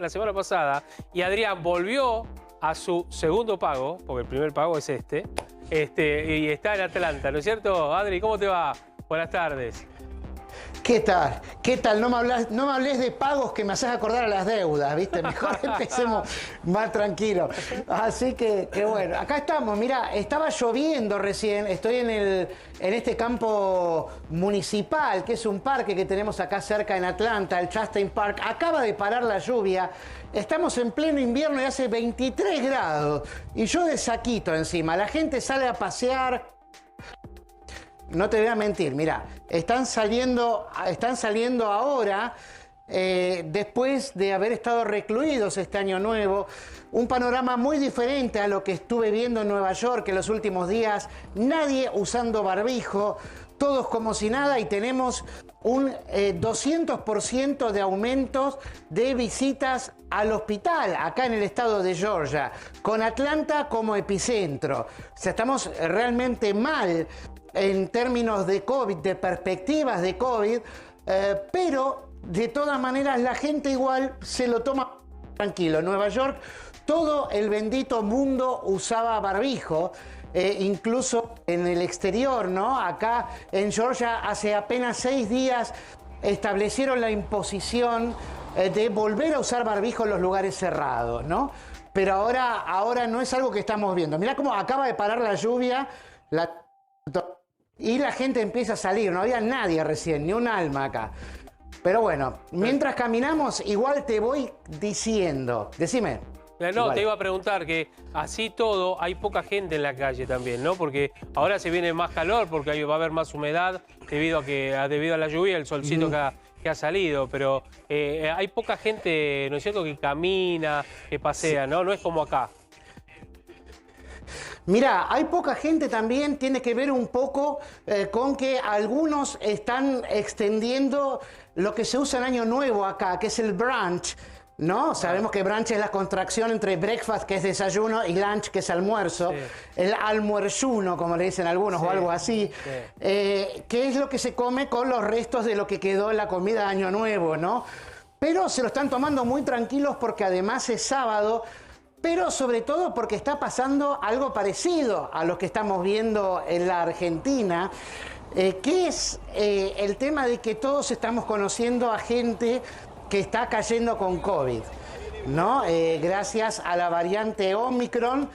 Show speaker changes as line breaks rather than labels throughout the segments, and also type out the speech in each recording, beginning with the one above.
la semana pasada y Adrián volvió a su segundo pago, porque el primer pago es y está en Atlanta, ¿no es cierto? Adri, ¿cómo te va? Buenas tardes.
¿Qué tal? ¿Qué tal? No me hables de pagos que me haces acordar a las deudas, ¿viste? Mejor empecemos más tranquilo. Así que bueno, acá estamos. Mirá, estaba lloviendo recién. Estoy en este campo municipal, que es un parque que tenemos acá cerca en Atlanta, el Chastain Park. Acaba de parar la lluvia. Estamos en pleno invierno y hace 23 grados. Y yo de saquito encima. La gente sale a pasear. No te voy a mentir, mira, están saliendo ahora, después de haber estado recluidos este año nuevo, un panorama muy diferente a lo que estuve viendo en Nueva York en los últimos días. Nadie usando barbijo, todos como si nada, y tenemos un 200% de aumentos de visitas al hospital acá en el estado de Georgia, con Atlanta como epicentro. O sea, estamos realmente mal en términos de COVID, de perspectivas de COVID, pero de todas maneras la gente igual se lo toma tranquilo. En Nueva York todo el bendito mundo usaba barbijo, incluso en el exterior, ¿no? Acá en Georgia hace apenas 6 días establecieron la imposición de volver a usar barbijo en los lugares cerrados, ¿no? Pero ahora no es algo que estamos viendo. Mirá cómo acaba de parar la lluvia, y la gente empieza a salir. No había nadie recién, ni un alma acá. Pero bueno, mientras caminamos, igual te voy diciendo. Decime.
No,
igual.
te iba a preguntar que así todo hay poca gente en la calle también, ¿no? Porque ahora se viene más calor, porque va a haber más humedad debido a la lluvia, el solcito que ha salido. Pero hay poca gente, ¿no es cierto?, que camina, que pasea, ¿no? No es como acá.
Mirá, hay poca gente también, tiene que ver un poco con que algunos están extendiendo lo que se usa en Año Nuevo acá, que es el brunch, ¿no? Sabemos que brunch es la contracción entre breakfast, que es desayuno, y lunch, que es almuerzo. Sí. El almuerzuno, como le dicen algunos, sí, o algo así. Sí. Que es lo que se come con los restos de lo que quedó en la comida de Año Nuevo, ¿no? Pero se lo están tomando muy tranquilos porque además es sábado, pero sobre todo porque está pasando algo parecido a lo que estamos viendo en la Argentina, que es el tema de que todos estamos conociendo a gente que está cayendo con COVID, ¿no? Gracias a la variante Omicron.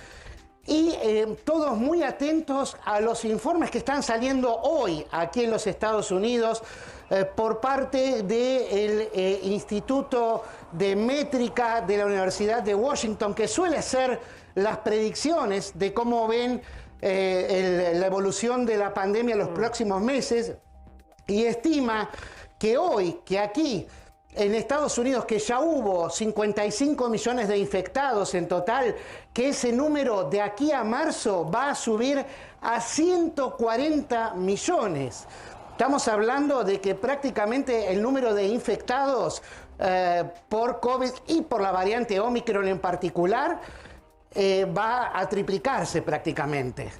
Y todos muy atentos a los informes que están saliendo hoy aquí en los Estados Unidos por parte del Instituto de Métrica de la Universidad de Washington, que suele hacer las predicciones de cómo ven la evolución de la pandemia en los próximos meses, y estima que hoy, que aquí en Estados Unidos, que ya hubo 55 millones de infectados en total, que ese número de aquí a marzo va a subir a 140 millones. Estamos hablando de que prácticamente el número de infectados por COVID y por la variante Omicron en particular va a triplicarse prácticamente,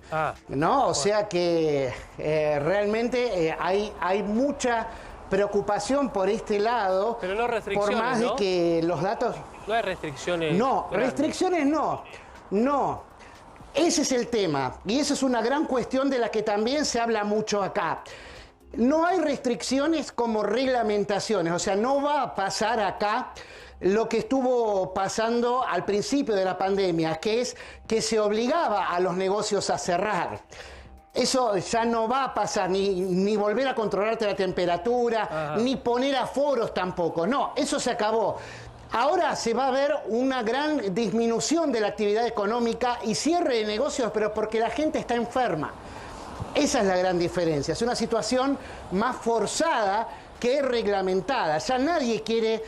¿no? O sea que realmente hay mucha preocupación por este lado,
pero no restricciones,
por más de que los datos...
No hay restricciones.
No,
grandes.
restricciones no. Ese es el tema, y esa es una gran cuestión de la que también se habla mucho acá. No hay restricciones como reglamentaciones, o sea, no va a pasar acá lo que estuvo pasando al principio de la pandemia, que es que se obligaba a los negocios a cerrar. Eso ya no va a pasar, ni volver a controlarte la temperatura, ni poner aforos tampoco. No, eso se acabó. Ahora se va a ver una gran disminución de la actividad económica y cierre de negocios, pero porque la gente está enferma. Esa es la gran diferencia. Es una situación más forzada que reglamentada. Ya nadie quiere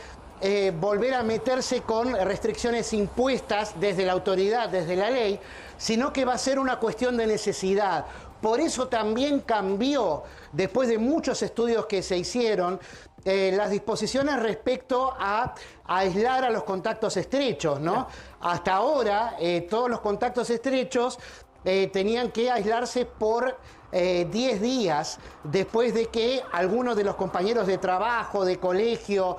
volver a meterse con restricciones impuestas desde la autoridad, desde la ley, sino que va a ser una cuestión de necesidad. Por eso también cambió, después de muchos estudios que se hicieron, las disposiciones respecto a aislar a los contactos estrechos, ¿no? Hasta ahora, todos los contactos estrechos tenían que aislarse por 10 días después de que algunos de los compañeros de trabajo, de colegio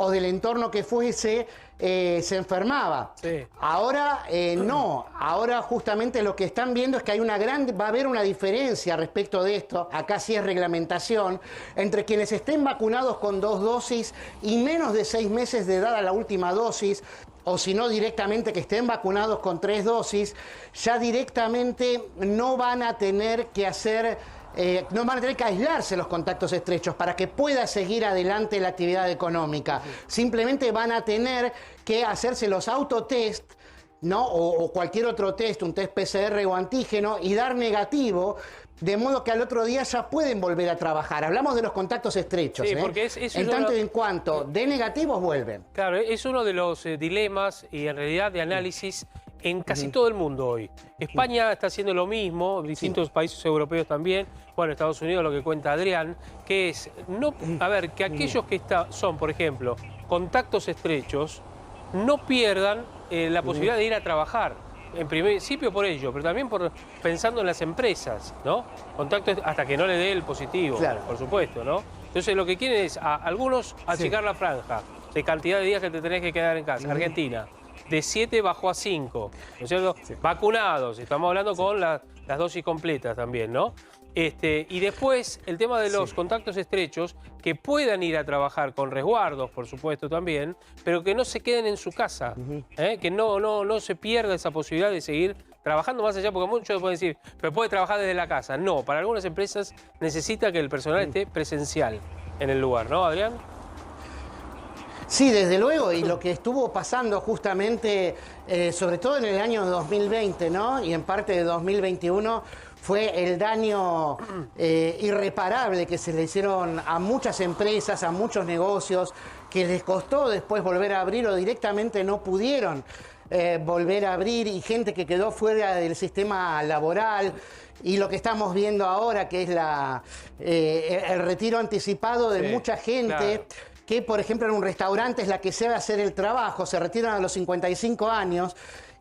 o del entorno que fuese, se enfermaba.
Sí.
Ahora no, ahora justamente lo que están viendo es que va a haber una diferencia respecto de esto, acá sí es reglamentación, entre quienes estén vacunados con 2 dosis y menos de 6 meses de edad a la última dosis, o si no directamente que estén vacunados con 3 dosis, ya directamente no van a tener que no van a tener que aislarse los contactos estrechos para que pueda seguir adelante la actividad económica. Simplemente van a tener que hacerse los autotest, ¿no? O cualquier otro test, un test PCR o antígeno, y dar negativo, de modo que al otro día ya pueden volver a trabajar. Hablamos de los contactos estrechos.
Sí, porque es
en tanto y en cuanto de negativos vuelven.
Claro, es uno de los dilemas y en realidad de análisis en casi todo el mundo hoy. España está haciendo lo mismo, distintos países europeos también. Bueno, Estados Unidos, lo que cuenta Adrián, que es, que aquellos que son, por ejemplo, contactos estrechos, no pierdan la posibilidad de ir a trabajar. En principio por ello, pero también pensando en las empresas, ¿no? Contacto hasta que no le dé el positivo, claro, por supuesto, ¿no? Entonces lo que quieren es a algunos achicar la franja de cantidad de días que te tenés que quedar en casa. Argentina, de 7 bajó a 5, ¿no es cierto? Sí. Vacunados, estamos hablando con las dosis completas también, ¿no? Y después el tema de los contactos estrechos, que puedan ir a trabajar con resguardos, por supuesto también, pero que no se queden en su casa, que no se pierda esa posibilidad de seguir trabajando más allá, porque muchos pueden decir, pero puede trabajar desde la casa. No, para algunas empresas necesita que el personal esté presencial en el lugar, ¿no, Adrián?
Sí, desde luego, y lo que estuvo pasando justamente, sobre todo en el año 2020, ¿no? Y en parte de 2021, fue el daño irreparable que se le hicieron a muchas empresas, a muchos negocios, que les costó después volver a abrir o directamente no pudieron volver a abrir, y gente que quedó fuera del sistema laboral. Y lo que estamos viendo ahora, que es el retiro anticipado de mucha gente, claro, que por ejemplo en un restaurante es la que sabe hacer el trabajo, se retiran a los 55 años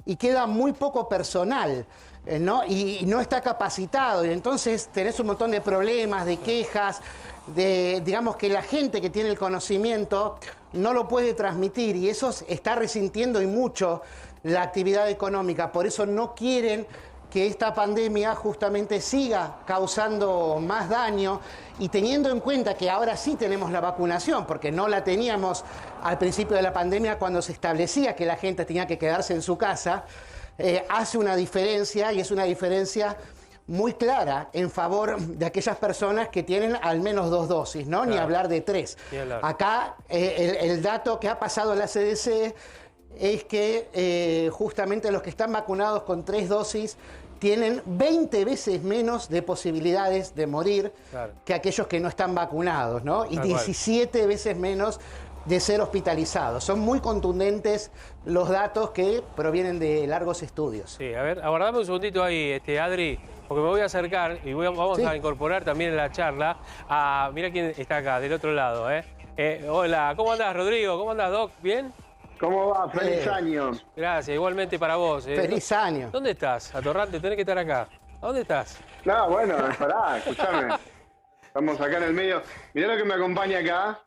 y queda muy poco personal, ¿no? Y no está capacitado, y entonces tenés un montón de problemas, de quejas, digamos que la gente que tiene el conocimiento no lo puede transmitir, y eso está resintiendo y mucho la actividad económica. Por eso no quieren que esta pandemia justamente siga causando más daño, y teniendo en cuenta que ahora sí tenemos la vacunación, porque no la teníamos al principio de la pandemia cuando se establecía que la gente tenía que quedarse en su casa, hace una diferencia, y es una diferencia muy clara en favor de aquellas personas que tienen al menos 2 dosis, ¿no? Claro. Ni hablar de 3. Acá el dato que ha pasado la CDC es que justamente los que están vacunados con 3 dosis tienen 20 veces menos de posibilidades de morir, claro, que aquellos que no están vacunados, ¿no? Y 17 veces menos de ser hospitalizados. Son muy contundentes los datos que provienen de largos estudios.
Sí, a ver, aguardame un segundito ahí, Adri, porque me voy a acercar y vamos a incorporar también en la charla a... Mira quién está acá, del otro lado, Hola, ¿cómo andás, Rodrigo? ¿Cómo andás, Doc? ¿Bien?
¿Cómo va? ¡Feliz año!
Gracias, igualmente para vos.
¡Feliz año!
¿Dónde estás? Atorrante, tenés que estar acá. ¿A dónde estás?
No, bueno, pará, escuchame. Estamos acá en el medio. Mirá lo que me acompaña acá.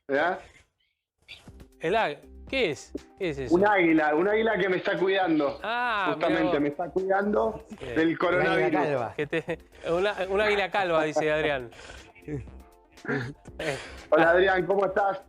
¿Verdad?
¿Qué es? ¿Qué es eso?
Un águila que me está cuidando. Justamente, me está cuidando del coronavirus.
Un águila calva, dice Adrián.
Hola, Adrián, ¿cómo estás?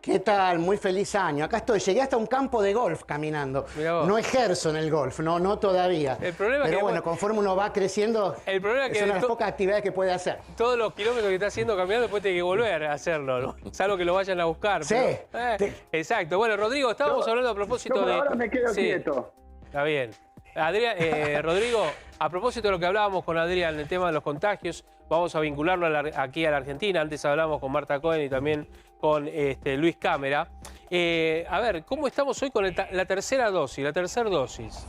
¿Qué tal? Muy feliz año. Acá estoy. Llegué hasta un campo de golf caminando. No ejerzo en el golf, no todavía.
El problema
Pero bueno, conforme uno va creciendo,
el problema es una de las
pocas actividades que puede hacer.
Todos los kilómetros que está haciendo caminando, después tiene que volver a hacerlo, ¿no? Salvo que lo vayan a buscar.
Sí.
Pero, exacto. Bueno, Rodrigo, estábamos hablando a propósito de...
ahora me quedo quieto.
Está bien. Adrián, Rodrigo, a propósito de lo que hablábamos con Adrián, el tema de los contagios, vamos a vincularlo aquí a la Argentina. Antes hablamos con Marta Cohen y también con Luis Cámara. A ver, ¿cómo estamos hoy con la tercera dosis, la tercera dosis?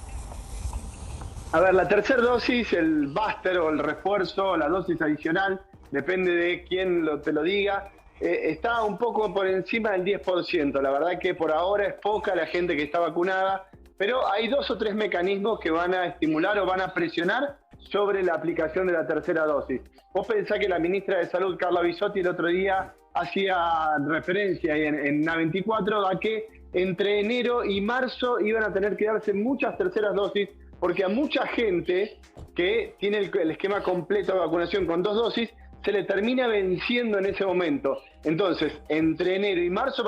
A ver, la tercera dosis, el booster o el refuerzo, la dosis adicional, depende de quién te lo diga, está un poco por encima del 10%. La verdad que por ahora es poca la gente que está vacunada, pero hay 2 o 3 mecanismos que van a estimular o van a presionar sobre la aplicación de la tercera dosis. Vos pensás que la ministra de Salud, Carla Bisotti, el otro día hacía referencia en A24 a que entre enero y marzo iban a tener que darse muchas terceras dosis, porque a mucha gente que tiene el esquema completo de vacunación con 2 dosis, se le termina venciendo en ese momento. Entonces, entre enero y marzo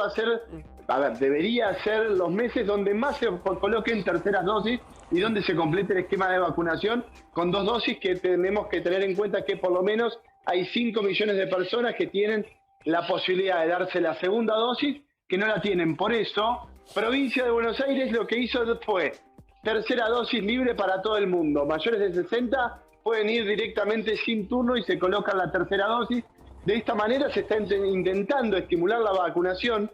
debería ser los meses donde más se coloquen terceras dosis y donde se complete el esquema de vacunación con 2 dosis, que tenemos que tener en cuenta que por lo menos hay 5 millones de personas que tienen la posibilidad de darse la segunda dosis, que no la tienen. Por eso, Provincia de Buenos Aires lo que hizo fue tercera dosis libre para todo el mundo. Mayores de 60 pueden ir directamente sin turno y se colocan la tercera dosis. De esta manera se está intentando estimular la vacunación,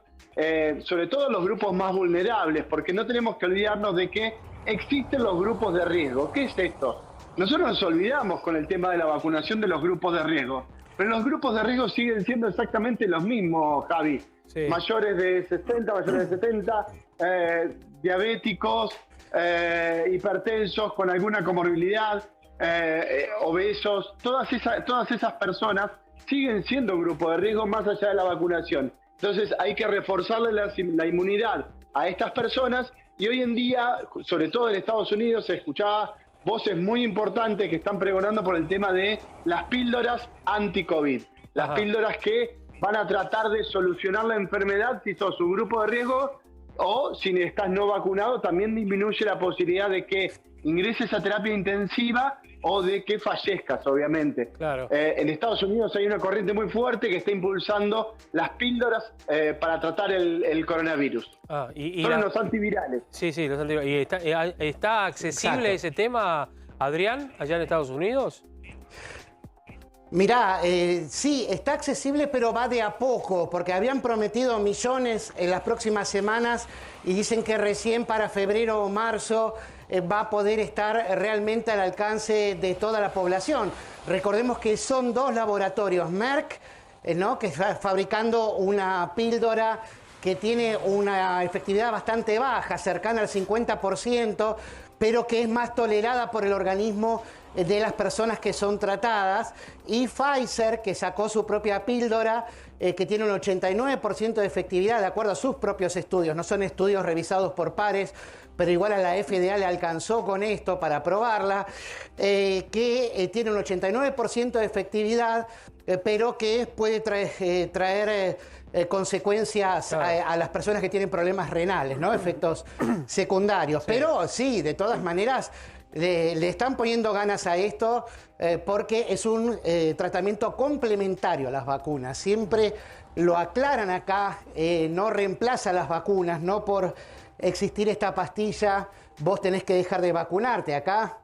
sobre todo en los grupos más vulnerables, porque no tenemos que olvidarnos de que existen los grupos de riesgo. ¿Qué es esto? Nosotros nos olvidamos con el tema de la vacunación de los grupos de riesgo, pero los grupos de riesgo siguen siendo exactamente los mismos, Javi. Sí. Mayores de 60, mayores de 70, diabéticos, hipertensos con alguna comorbilidad, obesos, todas esas personas siguen siendo grupo de riesgo más allá de la vacunación. Entonces hay que reforzarle la inmunidad a estas personas, y hoy en día, sobre todo en Estados Unidos, se escuchaba voces muy importantes que están pregonando por el tema de las píldoras anti-COVID. Las píldoras que van a tratar de solucionar la enfermedad si sos un grupo de riesgo, o si estás no vacunado, también disminuye la posibilidad de que ingreses a terapia intensiva o de que fallezcas, obviamente.
Claro.
En Estados Unidos hay una corriente muy fuerte que está impulsando las píldoras para tratar el coronavirus. Son los antivirales.
Sí, los antivirales. ¿Y está accesible ese tema, Adrián, allá en Estados Unidos?
Mirá, sí, está accesible, pero va de a poco, porque habían prometido millones en las próximas semanas y dicen que recién para febrero o marzo va a poder estar realmente al alcance de toda la población. Recordemos que son 2 laboratorios, Merck, que está fabricando una píldora que tiene una efectividad bastante baja, cercana al 50%, pero que es más tolerada por el organismo de las personas que son tratadas, y Pfizer, que sacó su propia píldora, que tiene un 89% de efectividad, de acuerdo a sus propios estudios. No son estudios revisados por pares, pero igual a la FDA le alcanzó con esto para probarla, que tiene un 89% de efectividad, pero que puede traer consecuencias a las personas que tienen problemas renales, ¿no? Efectos secundarios. Sí. Pero sí, de todas maneras, le están poniendo ganas a esto porque es un tratamiento complementario a las vacunas. Siempre lo aclaran acá, no reemplaza las vacunas, no por existir esta pastilla vos tenés que dejar de vacunarte. Acá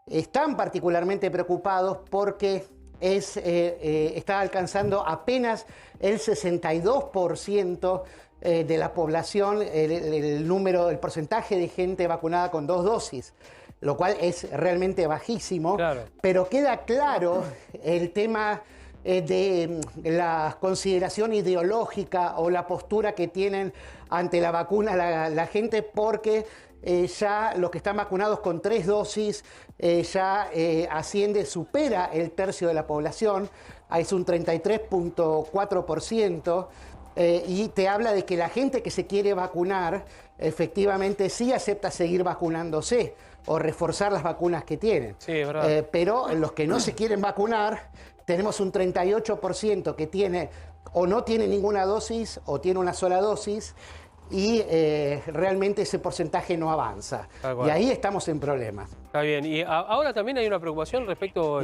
están particularmente preocupados porque está alcanzando apenas el 62% de la población, el porcentaje de gente vacunada con 2 dosis, lo cual es realmente bajísimo. Claro. Pero queda claro el tema de la consideración ideológica o la postura que tienen ante la vacuna la gente, porque ya los que están vacunados con 3 dosis ya supera el tercio de la población, es un 33.4%, y te habla de que la gente que se quiere vacunar efectivamente sí acepta seguir vacunándose o reforzar las vacunas que tienen.
Sí, es verdad.
Pero los que no se quieren vacunar, tenemos un 38% que tiene o no tiene ninguna dosis o tiene una sola dosis, y realmente ese porcentaje no avanza. Y ahí estamos en problemas.
Está bien. Y ahora también hay una preocupación respecto,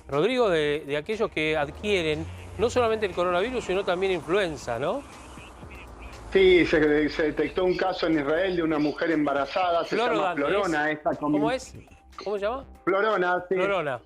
Rodrigo, de aquellos que adquieren no solamente el coronavirus, sino también influenza, ¿no?
Sí, se detectó un caso en Israel de una mujer embarazada, se llama Florona.
¿Cómo es? ¿Cómo se llama?
Florona, sí.
Florona.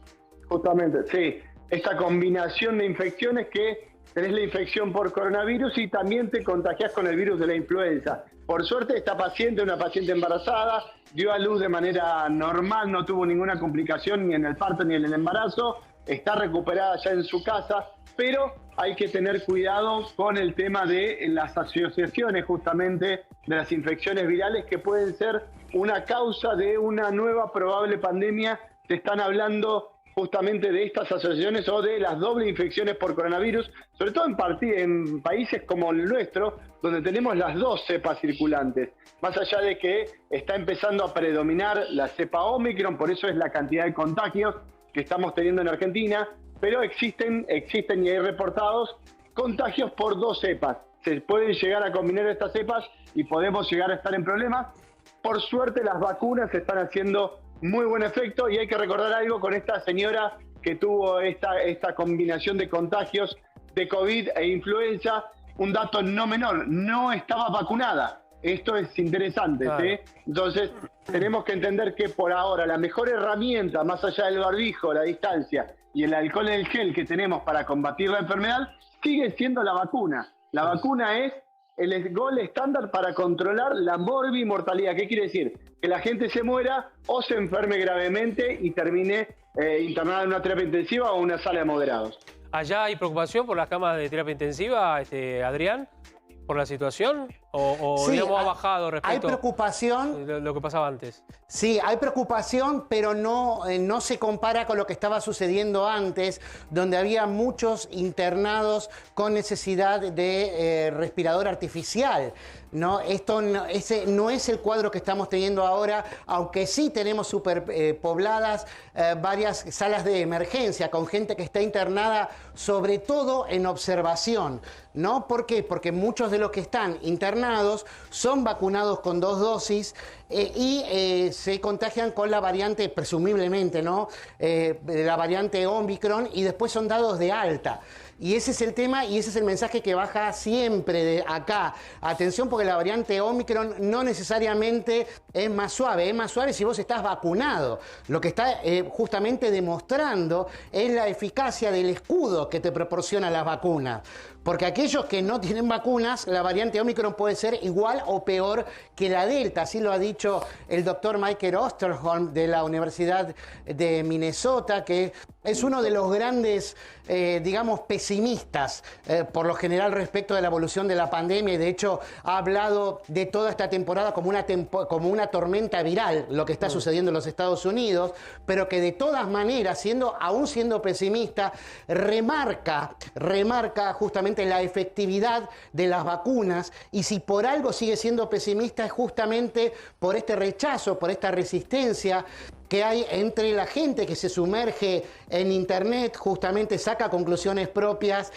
Justamente, sí. Esta combinación de infecciones que tenés la infección por coronavirus y también te contagiás con el virus de la influenza. Por suerte, esta paciente, una paciente embarazada, dio a luz de manera normal, no tuvo ninguna complicación ni en el parto ni en el embarazo, está recuperada ya en su casa, pero hay que tener cuidado con el tema de las asociaciones justamente de las infecciones virales que pueden ser una causa de una nueva probable pandemia. Se están hablando justamente de estas asociaciones o de las dobles infecciones por coronavirus, sobre todo en países como el nuestro, donde tenemos las dos cepas circulantes. Más allá de que está empezando a predominar la cepa Omicron, por eso es la cantidad de contagios que estamos teniendo en Argentina, pero existen y hay reportados contagios por dos cepas. Se pueden llegar a combinar estas cepas y podemos llegar a estar en problemas. Por suerte las vacunas están haciendo muy buen efecto, y hay que recordar algo con esta señora que tuvo esta combinación de contagios de COVID e influenza. Un dato no menor, no estaba vacunada. Esto es interesante,
claro.
¿sí? Entonces tenemos que entender que por ahora la mejor herramienta, más allá del barbijo, la distancia y el alcohol en el gel que tenemos para combatir la enfermedad, sigue siendo la vacuna. La vacuna es el gol estándar para controlar la morbimortalidad. ¿Qué quiere decir? Que la gente se muera o se enferme gravemente y termine internada en una terapia intensiva o una sala de moderados.
¿Allá hay preocupación por las camas de terapia intensiva, Adrián, por la situación? ¿O
Sí,
digamos, ha bajado respecto
hay preocupación.
a lo que pasaba antes?
Sí, hay preocupación, pero no se compara con lo que estaba sucediendo antes, donde había muchos internados con necesidad de respirador artificial, ¿no? Ese no es el cuadro que estamos teniendo ahora, aunque sí tenemos superpobladas varias salas de emergencia con gente que está internada, sobre todo en observación, ¿no? ¿Por qué? Porque muchos de los que están internados son vacunados con 2 dosis y se contagian con la variante, presumiblemente, ¿no? La variante Omicron, y después son dados de alta. Y ese es el tema y ese es el mensaje que baja siempre de acá. Atención, porque la variante Omicron no necesariamente es más suave si vos estás vacunado. Lo que está justamente demostrando es la eficacia del escudo que te proporciona las vacunas. Porque aquellos que no tienen vacunas, la variante Omicron puede ser igual o peor que la Delta. Así lo ha dicho el doctor Michael Osterholm de la Universidad de Minnesota, que es uno de los grandes, digamos, pesimistas por lo general respecto de la evolución de la pandemia, y de hecho ha hablado de toda esta temporada como una tormenta viral, lo que está sucediendo en los Estados Unidos, pero que de todas maneras, aún siendo pesimista, remarca justamente la efectividad de las vacunas, y si por algo sigue siendo pesimista es justamente por este rechazo, por esta resistencia que hay entre la gente que se sumerge en Internet, justamente saca conclusiones propias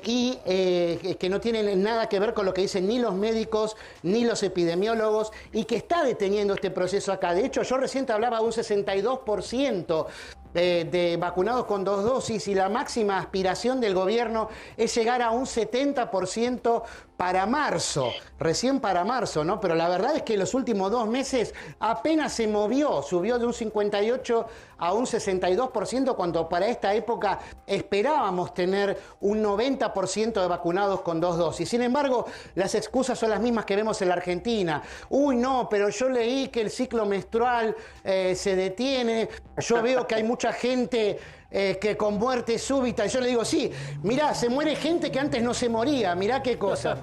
y que no tienen nada que ver con lo que dicen ni los médicos ni los epidemiólogos, y que está deteniendo este proceso acá. De hecho, yo recién te hablaba de un 62% de vacunados con 2 dosis, y la máxima aspiración del gobierno es llegar a un 70% para marzo, recién para marzo, ¿no? Pero la verdad es que los últimos 2 meses apenas se movió, subió de un 58 a un 62%, cuando para esta época esperábamos tener un 90% de vacunados con 2 dosis. Sin embargo, las excusas son las mismas que vemos en la Argentina. Uy, no, pero yo leí que el ciclo menstrual se detiene, yo veo que hay mucha gente que con muerte súbita. Y yo le digo, sí, mirá, se muere gente que antes no se moría, mirá qué cosa.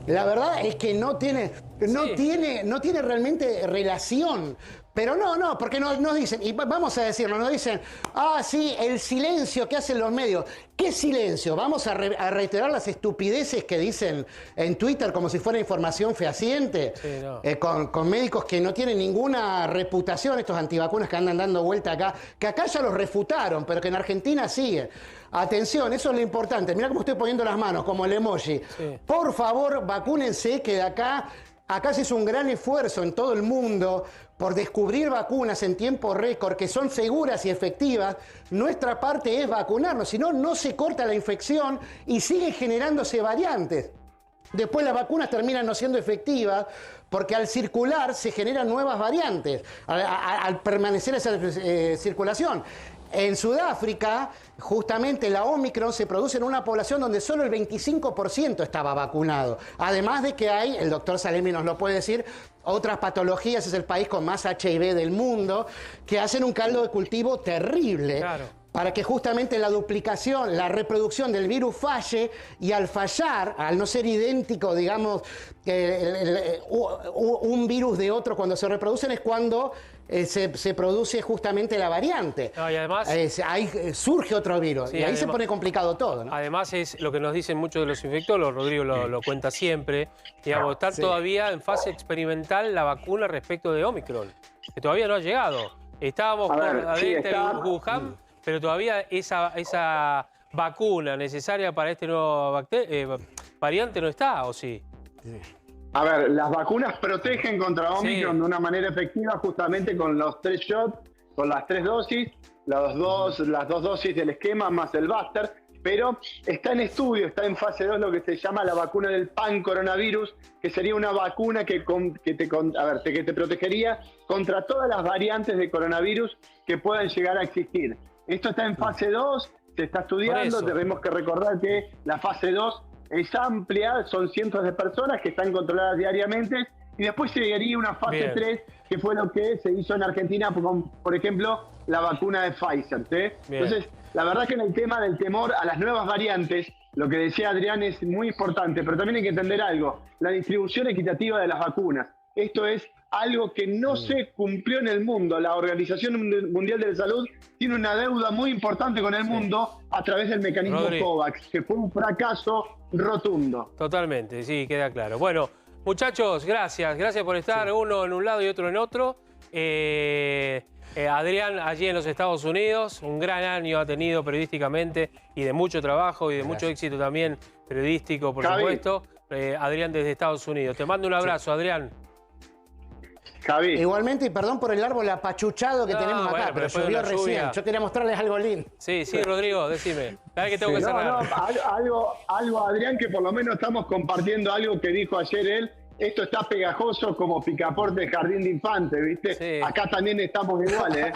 La verdad es que no tiene realmente relación. Pero no, porque nos dicen, y vamos a decirlo, nos dicen, sí, el silencio que hacen los medios. ¿Qué silencio? Vamos a reiterar las estupideces que dicen en Twitter como si fuera información fehaciente,
Sí, no.
con médicos que no tienen ninguna reputación, estos antivacunas que andan dando vuelta acá, que acá ya los refutaron, pero que en Argentina siguen. Atención, eso es lo importante. Mirá cómo estoy poniendo las manos, como el emoji.
Sí.
Por favor, vacúnense, que de acá se hizo un gran esfuerzo en todo el mundo por descubrir vacunas en tiempo récord que son seguras y efectivas. Nuestra parte es vacunarnos, si no, no se corta la infección y siguen generándose variantes. Después las vacunas terminan no siendo efectivas porque al circular se generan nuevas variantes, al permanecer esa circulación. En Sudáfrica, justamente la Omicron se produce en una población donde solo el 25% estaba vacunado. Además de que hay, el doctor Salemi nos lo puede decir, otras patologías. Es el país con más HIV del mundo, que hacen un caldo de cultivo terrible.
Claro.
para que justamente la duplicación, la reproducción del virus falle, y al fallar, al no ser idéntico, digamos, un virus de otro cuando se reproducen, es cuando se produce justamente la variante.
No, y además,
ahí surge otro virus,
sí,
y ahí
además,
se pone complicado todo, ¿no?
Además es lo que nos dicen muchos de los infectólogos, Rodrigo lo cuenta siempre, digamos, está todavía en fase experimental la vacuna respecto de Omicron, que todavía no ha llegado. Estábamos adentro de Wuhan, pero todavía esa vacuna necesaria para este nuevo variante no está, ¿o sí?
A ver, las vacunas protegen contra Omicron de una manera efectiva justamente con los 3 shots, con las 3 dosis, las dos dosis del esquema más el booster, pero está en estudio, está en fase 2 lo que se llama la vacuna del pan-coronavirus, que sería una vacuna que te protegería contra todas las variantes de coronavirus que puedan llegar a existir. Esto está en fase 2, se está estudiando, tenemos que recordar que la fase 2 es amplia, son cientos de personas que están controladas diariamente, y después llegaría una fase 3, que fue lo que se hizo en Argentina, por ejemplo, la vacuna de Pfizer. ¿Sí? Entonces, la verdad que en el tema del temor a las nuevas variantes, lo que decía Adrián es muy importante, pero también hay que entender algo, la distribución equitativa de las vacunas. Esto es algo que no se cumplió en el mundo. La Organización Mundial de la Salud tiene una deuda muy importante con el mundo a través del mecanismo COVAX, que fue un fracaso rotundo.
Totalmente, sí, queda claro. Bueno, muchachos, gracias por estar uno en un lado y otro en otro. Adrián, allí en los Estados Unidos, un gran año ha tenido periodísticamente y de mucho trabajo y de mucho éxito también periodístico, por supuesto. Adrián desde Estados Unidos. Te mando un abrazo, Adrián.
Javi.
Igualmente, y perdón por el árbol apachuchado que tenemos acá, pero llovió recién. Yo quería mostrarles algo lindo.
Sí, Rodrigo, decime. Dale que tengo que cerrar.
Algo, Adrián, que por lo menos estamos compartiendo algo que dijo ayer él. Esto está pegajoso como picaporte de jardín de infante, ¿viste?
Sí.
Acá también estamos iguales,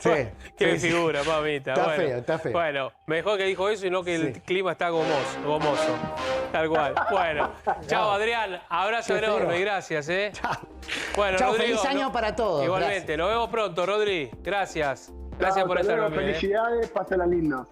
¿eh?
Qué figura, mamita.
Está feo.
Bueno, mejor que dijo eso y no que el clima está gomoso. Tal cual. Bueno, chao, Adrián. Abrazo enorme, gracias, ¿eh?
Chao.
Bueno,
Chao,
Rodrigo,
feliz año para todos.
Igualmente,
Gracias.
Nos vemos pronto, Rodri. Gracias. Gracias por estar conmigo.
Felicidades, pásenla lindo.